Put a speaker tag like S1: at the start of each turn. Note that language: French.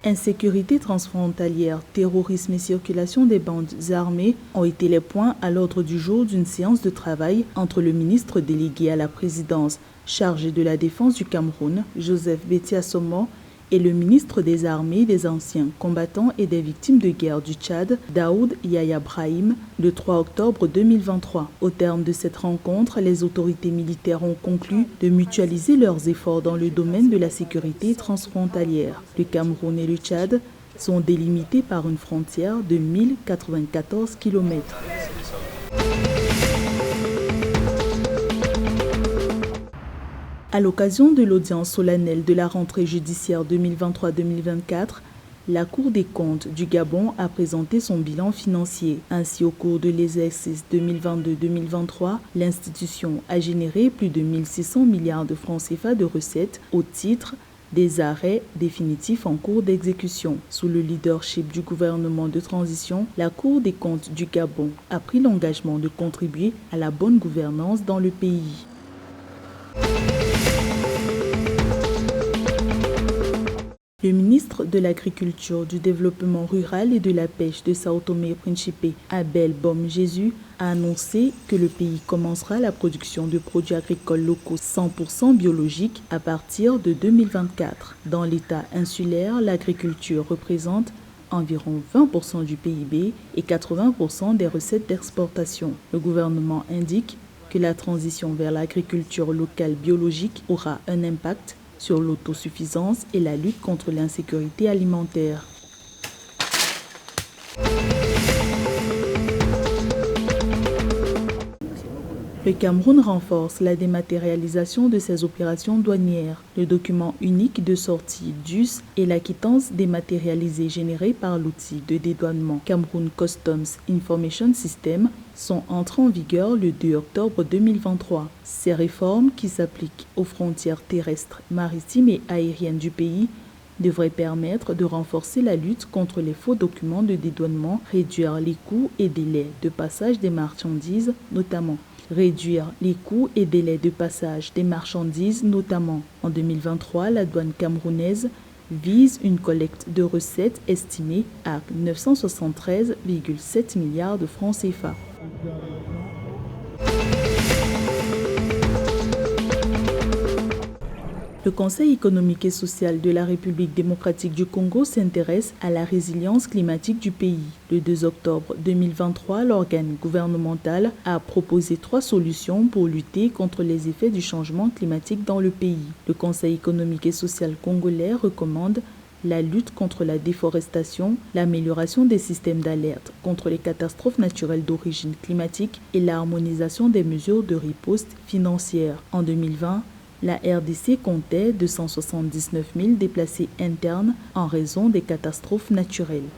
S1: Insécurité transfrontalière, terrorisme et circulation des bandes armées ont été les points à l'ordre du jour d'une séance de travail entre le ministre délégué à la présidence chargé de la défense du Cameroun, Joseph Betty Assomo, et le ministre des Armées, des Anciens combattants et des victimes de guerre du Tchad, Daoud Yaya Brahim, le 3 octobre 2023. Au terme de cette rencontre, les autorités militaires ont conclu de mutualiser leurs efforts dans le domaine de la sécurité transfrontalière. Le Cameroun et le Tchad sont délimités par une frontière de 1094 km. À l'occasion de l'audience solennelle de la rentrée judiciaire 2023-2024, la Cour des comptes du Gabon a présenté son bilan financier. Ainsi, au cours de l'exercice 2022-2023, l'institution a généré plus de 1600 milliards de francs CFA de recettes au titre des arrêts définitifs en cours d'exécution. Sous le leadership du gouvernement de transition, la Cour des comptes du Gabon a pris l'engagement de contribuer à la bonne gouvernance dans le pays. Le ministre de l'Agriculture, du Développement rural et de la Pêche de Sao Tomé et Principe, Abel Bom Jesus, a annoncé que le pays commencera la production de produits agricoles locaux 100% biologiques à partir de 2024. Dans l'État insulaire, l'agriculture représente environ 20% du PIB et 80% des recettes d'exportation. Le gouvernement indique que la transition vers l'agriculture locale biologique aura un impact sur l'autosuffisance et la lutte contre l'insécurité alimentaire. Le Cameroun renforce la dématérialisation de ses opérations douanières. Le document unique de sortie DUS et la quittance dématérialisée générée par l'outil de dédouanement Cameroun Customs Information System sont entrées en vigueur le 2 octobre 2023. Ces réformes, qui s'appliquent aux frontières terrestres, maritimes et aériennes du pays, devraient permettre de renforcer la lutte contre les faux documents de dédouanement, réduire les coûts et délais de passage des marchandises, notamment. En 2023, la douane camerounaise vise une collecte de recettes estimée à 973,7 milliards de francs CFA. Le Conseil économique et social de la République démocratique du Congo s'intéresse à la résilience climatique du pays. Le 2 octobre 2023, l'organe gouvernemental a proposé 3 solutions pour lutter contre les effets du changement climatique dans le pays. Le Conseil économique et social congolais recommande la lutte contre la déforestation, l'amélioration des systèmes d'alerte contre les catastrophes naturelles d'origine climatique et l'harmonisation des mesures de riposte financière. En 2020, la RDC comptait 279 000 déplacés internes en raison des catastrophes naturelles.